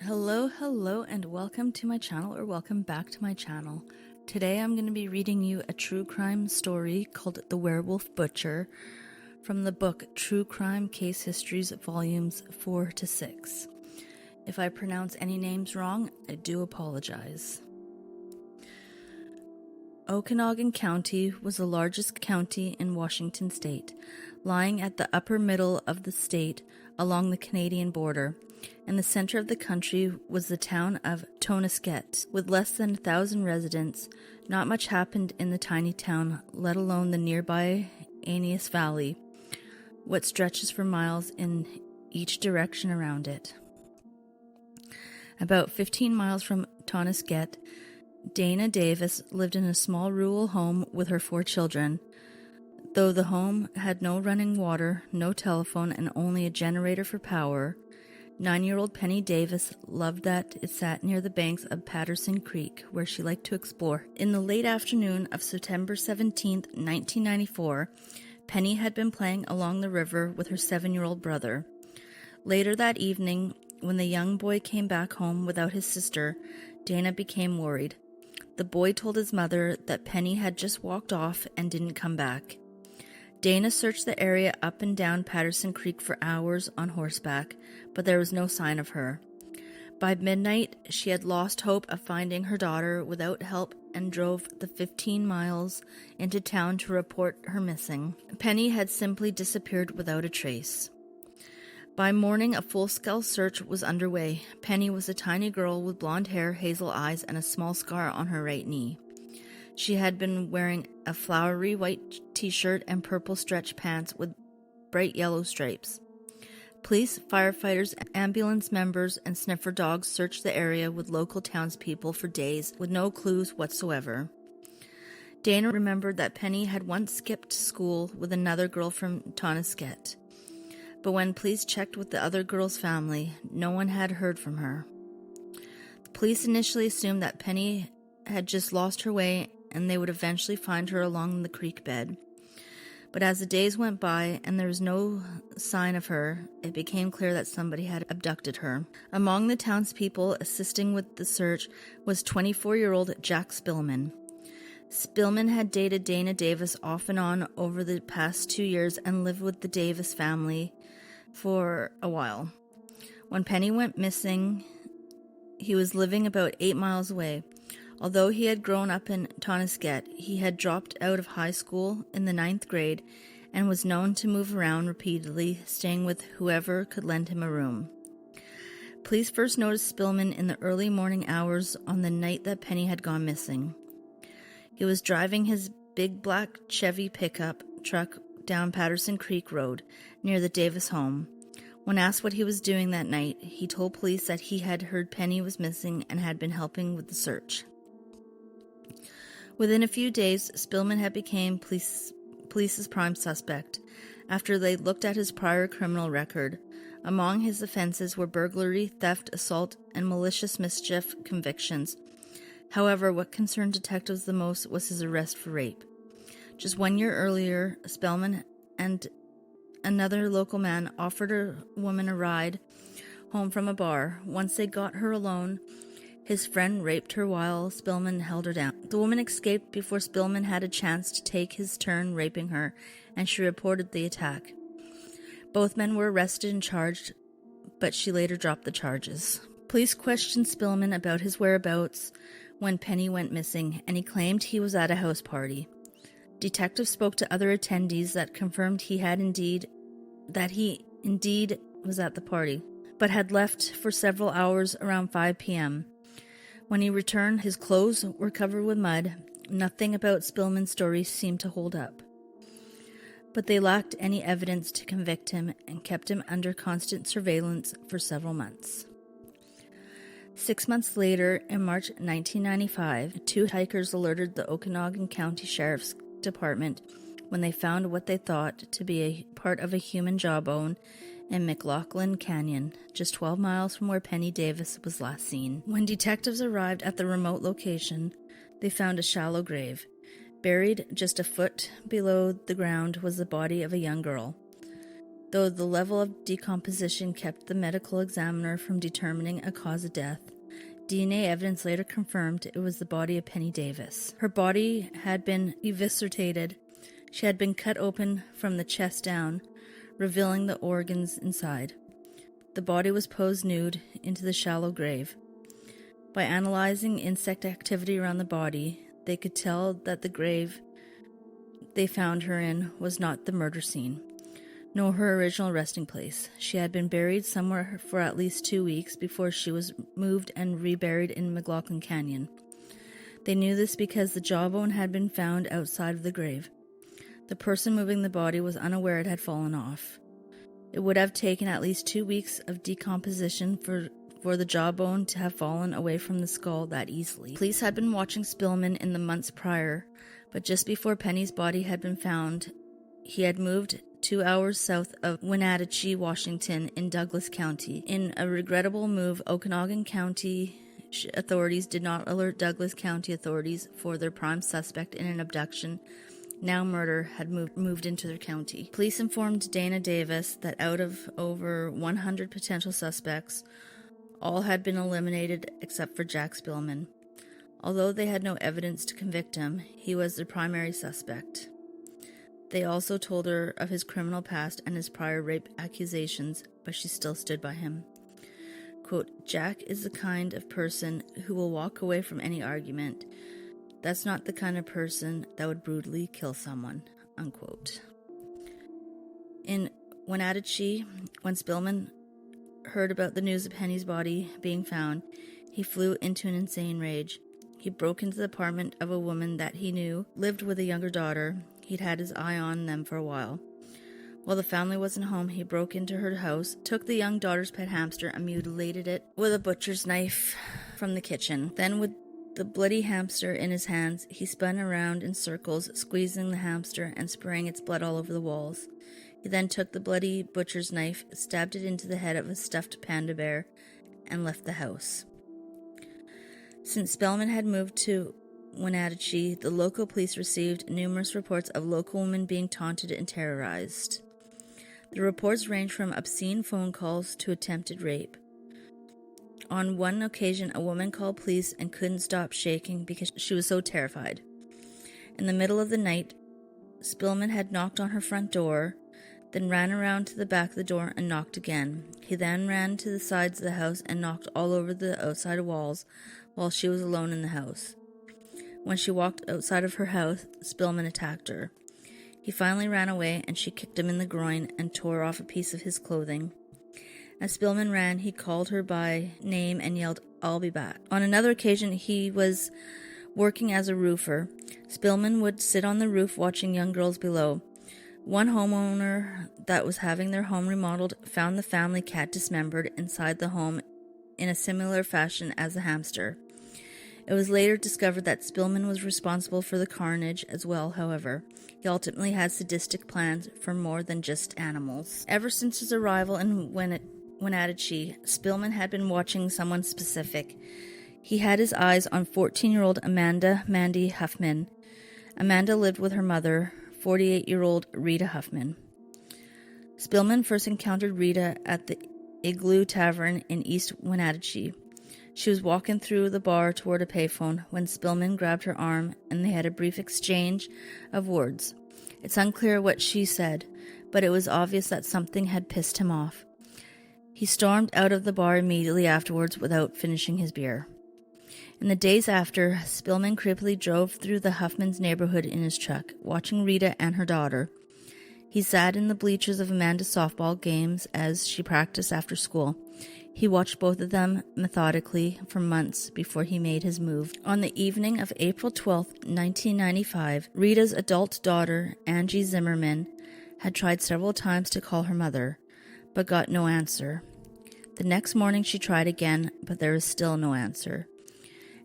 Hello, and welcome to my channel, or welcome back to my channel. Today I'm going to be reading you a true crime story called The Werewolf Butcher from the book True Crime Case Histories Volumes 4 to 6. If I pronounce any names wrong, I do apologize. Okanagan County was the largest county in Washington state, lying at the upper middle of the state along the Canadian border. In the center of the country was the town of Tonisket. With less than 1,000 residents, not much happened in the tiny town, let alone the nearby Aeneas Valley, what stretches for miles in each direction around it. About 15 miles from Tonisket, Dana Davis lived in a small rural home with her 4 children. Though the home had no running water, no telephone, and only a generator for power, 9-year-old Penny Davis loved that it sat near the banks of Patterson Creek, where she liked to explore. In the late afternoon of September 17, 1994, Penny had been playing along the river with her 7-year-old brother. Later that evening, when the young boy came back home without his sister, Dana became worried. The boy told his mother that Penny had just walked off and didn't come back. Dana searched the area up and down Patterson Creek for hours on horseback, but there was no sign of her. By midnight, she had lost hope of finding her daughter without help and drove the 15 miles into town to report her missing. Penny had simply disappeared without a trace. By morning, a full-scale search was underway. Penny was a tiny girl with blonde hair, hazel eyes, and a small scar on her right knee. She had been wearing a flowery white t-shirt and purple stretch pants with bright yellow stripes. Police, firefighters, ambulance members, and sniffer dogs searched the area with local townspeople for days with no clues whatsoever. Dana remembered that Penny had once skipped school with another girl from Tonisket. But when police checked with the other girl's family, no one had heard from her. The police initially assumed that Penny had just lost her way and they would eventually find her along the creek bed. But as the days went by and there was no sign of her, it became clear that somebody had abducted her. Among the townspeople assisting with the search was 24-year-old Jack Spillman. Spillman had dated Dana Davis off and on over the past 2 years and lived with the Davis family for a while. When Penny went missing, he was living about 8 miles away. Although he had grown up in Tonisket, he had dropped out of high school in the 9th grade and was known to move around repeatedly, staying with whoever could lend him a room. Police first noticed Spillman in the early morning hours on the night that Penny had gone missing. He was driving his big black Chevy pickup truck down Patterson Creek Road near the Davis home. When asked what he was doing that night, he told police that he had heard Penny was missing and had been helping with the search. Within a few days, Spillman had become police's prime suspect after they looked at his prior criminal record. Among his offenses were burglary, theft, assault, and malicious mischief convictions. However, what concerned detectives the most was his arrest for rape. Just 1 year earlier, Spillman and another local man offered a woman a ride home from a bar. Once they got her alone, his friend raped her while Spillman held her down. The woman escaped before Spillman had a chance to take his turn raping her, and she reported the attack. Both men were arrested and charged, but she later dropped the charges. Police questioned Spillman about his whereabouts when Penny went missing, and he claimed he was at a house party. Detectives spoke to other attendees that confirmed he indeed was at the party, but had left for several hours around 5 p.m. When he returned, his clothes were covered with mud. Nothing about Spillman's story seemed to hold up. But they lacked any evidence to convict him and kept him under constant surveillance for several months. 6 months later, in March 1995, 2 hikers alerted the Okanagan County Sheriff's Department when they found what they thought to be a part of a human jawbone in McLaughlin Canyon, just 12 miles from where Penny Davis was last seen. When detectives arrived at the remote location, they found a shallow grave. Buried just a foot below the ground was the body of a young girl. though the level of decomposition kept the medical examiner from determining a cause of death. DNA evidence later confirmed it was the body of Penny Davis. Her body had been eviscerated. She had been cut open from the chest down, revealing the organs inside. The body was posed nude into the shallow grave. By analyzing insect activity around the body, they could tell that the grave they found her in was not the murder scene, nor her original resting place. She had been buried somewhere for at least 2 weeks before she was moved and reburied in McLaughlin Canyon. They knew this because the jawbone had been found outside of the grave. The person moving the body was unaware it had fallen off. It would have taken at least 2 weeks of decomposition for the jawbone to have fallen away from the skull that easily. Police had been watching Spillman in the months prior, but just before Penny's body had been found, he had moved 2 hours south of Wenatchee, Washington, in Douglas County. In a regrettable move, Okanagan County authorities did not alert Douglas County authorities for their prime suspect in an abduction. Now murder had moved into their county. Police informed Dana Davis that out of over 100 potential suspects, all had been eliminated except for Jack Spillman. Although they had no evidence to convict him, he was their primary suspect. They also told her of his criminal past and his prior rape accusations, but she still stood by him. Quote, Jack is the kind of person who will walk away from any argument. That's not the kind of person that would brutally kill someone, unquote. In Wenatchee, when Spillman heard about the news of Penny's body being found, he flew into an insane rage. He broke into the apartment of a woman that he knew lived with a younger daughter. He'd had his eye on them for a while. While the family wasn't home, he broke into her house, took the young daughter's pet hamster, and mutilated it with a butcher's knife from the kitchen. Then, with the bloody hamster in his hands, he spun around in circles, squeezing the hamster and spraying its blood all over the walls. He then took the bloody butcher's knife, stabbed it into the head of a stuffed panda bear, and left the house. Since Spillman had moved to Wenatchee, the local police received numerous reports of local women being taunted and terrorized. The reports ranged from obscene phone calls to attempted rape. On one occasion, a woman called police and couldn't stop shaking because she was so terrified. In the middle of the night, Spillman had knocked on her front door, then ran around to the back of the door and knocked again. He then ran to the sides of the house and knocked all over the outside walls while she was alone in the house. When she walked outside of her house, Spillman attacked her. He finally ran away and she kicked him in the groin and tore off a piece of his clothing. As Spillman ran, he called her by name and yelled, "I'll be back." On another occasion, he was working as a roofer. Spillman would sit on the roof watching young girls below. One homeowner that was having their home remodeled found the family cat dismembered inside the home in a similar fashion as the hamster. It was later discovered that Spillman was responsible for the carnage as well, however. He ultimately had sadistic plans for more than just animals. Ever since his arrival in Wenatchee, Spillman had been watching someone specific. He had his eyes on 14-year-old Amanda Mandy Huffman. Amanda lived with her mother, 48-year-old Rita Huffman. Spillman first encountered Rita at the Igloo Tavern in East Wenatchee. She was walking through the bar toward a payphone when Spillman grabbed her arm and they had a brief exchange of words. It's unclear what she said, but it was obvious that something had pissed him off. He stormed out of the bar immediately afterwards without finishing his beer. In the days after, Spillman creepily drove through the Huffman's neighborhood in his truck, watching Rita and her daughter. He sat in the bleachers of Amanda's softball games as she practiced after school. He watched both of them methodically for months before he made his move. On the evening of April 12, 1995, Rita's adult daughter, Angie Zimmerman, had tried several times to call her mother, but got no answer. The next morning she tried again, but there was still no answer.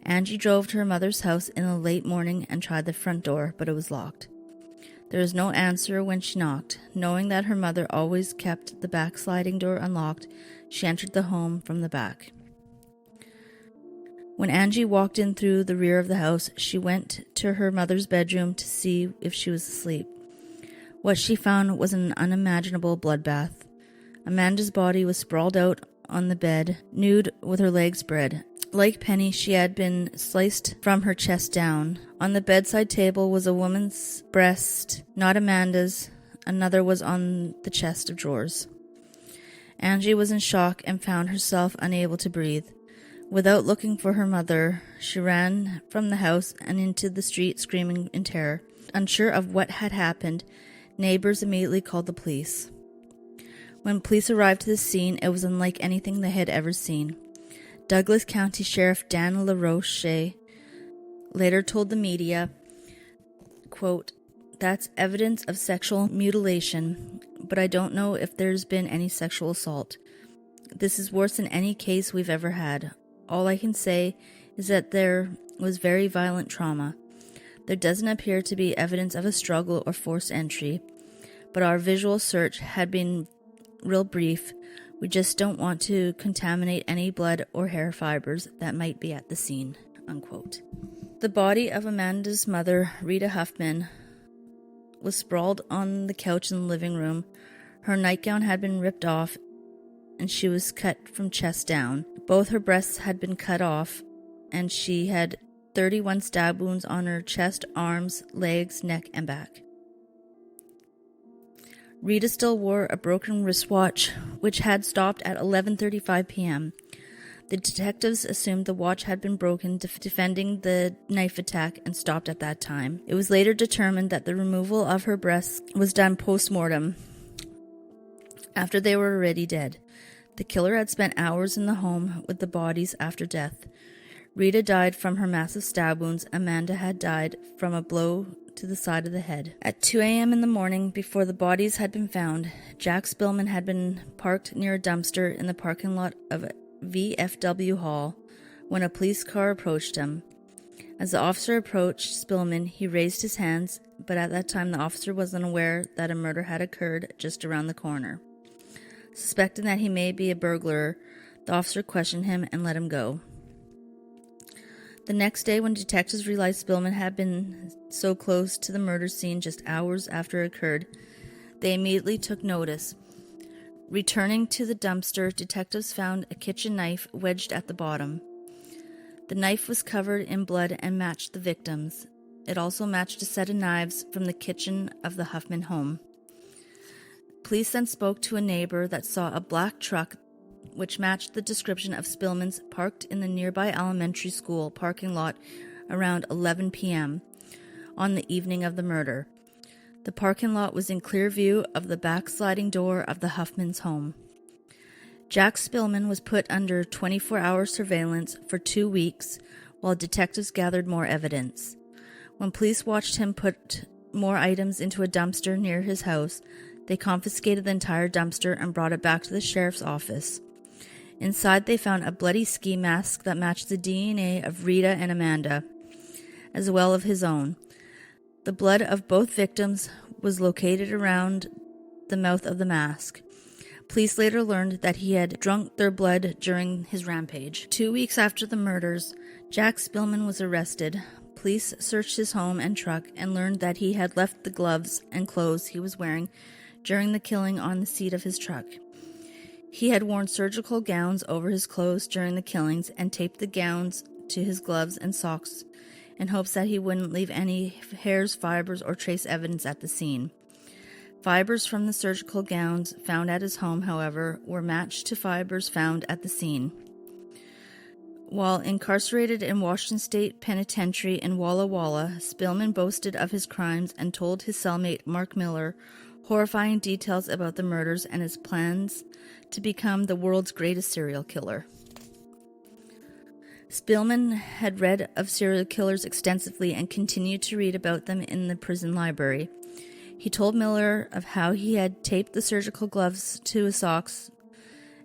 Angie drove to her mother's house in the late morning and tried the front door, but it was locked. There was no answer when she knocked. Knowing that her mother always kept the back sliding door unlocked, she entered the home from the back. When Angie walked in through the rear of the house, she went to her mother's bedroom to see if she was asleep. What she found was an unimaginable bloodbath. Amanda's body was sprawled out on the bed, nude with her legs spread. Like Penny, she had been sliced from her chest down. On the bedside table was a woman's breast, not Amanda's. Another was on the chest of drawers. Angie was in shock and found herself unable to breathe. Without looking for her mother, she ran from the house and into the street screaming in terror. Unsure of what had happened, neighbors immediately called the police. When police arrived to the scene, it was unlike anything they had ever seen. Douglas County Sheriff Dan LaRoche later told the media, quote, "That's evidence of sexual mutilation, but I don't know if there's been any sexual assault. This is worse than any case we've ever had. All I can say is that there was very violent trauma. There doesn't appear to be evidence of a struggle or forced entry, but our visual search had been real brief. We just don't want to contaminate any blood or hair fibers that might be at the scene," unquote. The body of Amanda's mother, Rita Huffman, was sprawled on the couch in the living room. Her nightgown had been ripped off, and she was cut from chest down. Both her breasts had been cut off, and she had 31 stab wounds on her chest, arms, legs, neck, and back. Rita still wore a broken wristwatch, which had stopped at 11:35 p.m. The detectives assumed the watch had been broken defending the knife attack and stopped at that time. It was later determined that the removal of her breasts was done post-mortem, after they were already dead. The killer had spent hours in the home with the bodies after death. Rita died from her massive stab wounds. Amanda had died from a blow to the side of the head. At 2 a.m. in the morning, before the bodies had been found, Jack Spillman had been parked near a dumpster in the parking lot of VFW Hall when a police car approached him. As the officer approached Spillman, he raised his hands, but at that time the officer was unaware that a murder had occurred just around the corner. Suspecting that he may be a burglar, the officer questioned him and let him go. The next day, when detectives realized Spillman had been so close to the murder scene just hours after it occurred, they immediately took notice. Returning to the dumpster, detectives found a kitchen knife wedged at the bottom. The knife was covered in blood and matched the victim's. It also matched a set of knives from the kitchen of the Huffman home. Police then spoke to a neighbor that saw a black truck which matched the description of Spillman's parked in the nearby elementary school parking lot around 11 p.m. on the evening of the murder. The parking lot was in clear view of the back sliding door of the Huffman's home. Jack Spillman was put under 24-hour surveillance for 2 weeks while detectives gathered more evidence. When police watched him put more items into a dumpster near his house, they confiscated the entire dumpster and brought it back to the sheriff's office. Inside, they found a bloody ski mask that matched the DNA of Rita and Amanda, as well as his own. The blood of both victims was located around the mouth of the mask. Police later learned that he had drunk their blood during his rampage. 2 weeks after the murders, Jack Spillman was arrested. Police searched his home and truck and learned that he had left the gloves and clothes he was wearing during the killing on the seat of his truck. He had worn surgical gowns over his clothes during the killings and taped the gowns to his gloves and socks in hopes that he wouldn't leave any hairs, fibers, or trace evidence at the scene. Fibers from the surgical gowns found at his home, however, were matched to fibers found at the scene. While incarcerated in Washington State Penitentiary in Walla Walla, Spillman boasted of his crimes and told his cellmate Mark Miller horrifying details about the murders and his plans to become the world's greatest serial killer. Spillman had read of serial killers extensively and continued to read about them in the prison library. He told Miller of how he had taped the surgical gloves to his socks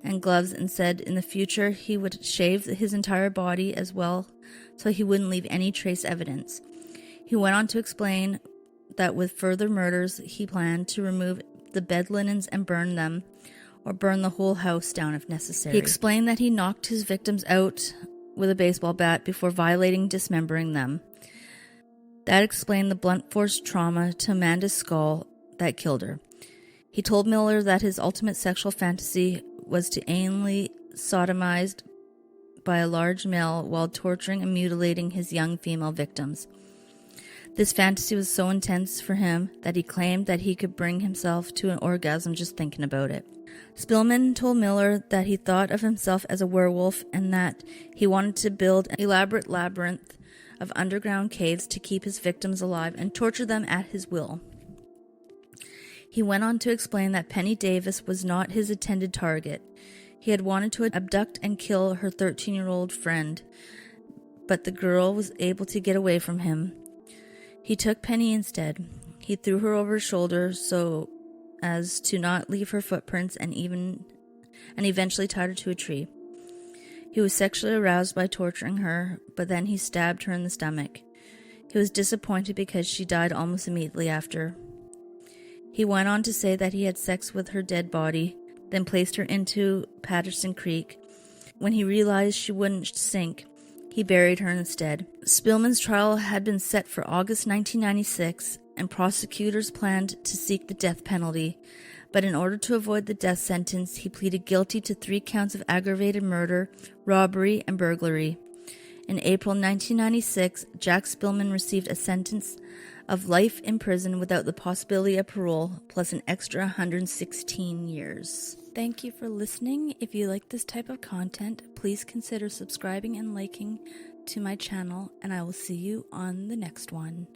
and gloves and said in the future he would shave his entire body as well so he wouldn't leave any trace evidence. He went on to explain that with further murders he planned to remove the bed linens and burn them, or burn the whole house down if necessary. He explained that he knocked his victims out with a baseball bat before violating dismembering them. That explained the blunt force trauma to Amanda's skull that killed her. He told Miller that his ultimate sexual fantasy was to anally sodomized by a large male while torturing and mutilating his young female victims. This fantasy was so intense for him that he claimed that he could bring himself to an orgasm just thinking about it. Spillman told Miller that he thought of himself as a werewolf and that he wanted to build an elaborate labyrinth of underground caves to keep his victims alive and torture them at his will. He went on to explain that Penny Davis was not his intended target. He had wanted to abduct and kill her 13-year-old friend, but the girl was able to get away from him. He took Penny instead. He threw her over his shoulder so as to not leave her footprints and eventually tied her to a tree. He was sexually aroused by torturing her, but then he stabbed her in the stomach. He was disappointed because she died almost immediately after. He went on to say that he had sex with her dead body, then placed her into Patterson Creek. When he realized she wouldn't sink, he buried her instead. Spillman's trial had been set for August 1996, and prosecutors planned to seek the death penalty. But in order to avoid the death sentence, he pleaded guilty to 3 counts of aggravated murder, robbery, and burglary. In April 1996, Jack Spillman received a sentence of life in prison without the possibility of parole, plus an extra 116 years. Thank you for listening. If you like this type of content, please consider subscribing and liking to my channel, and I will see you on the next one.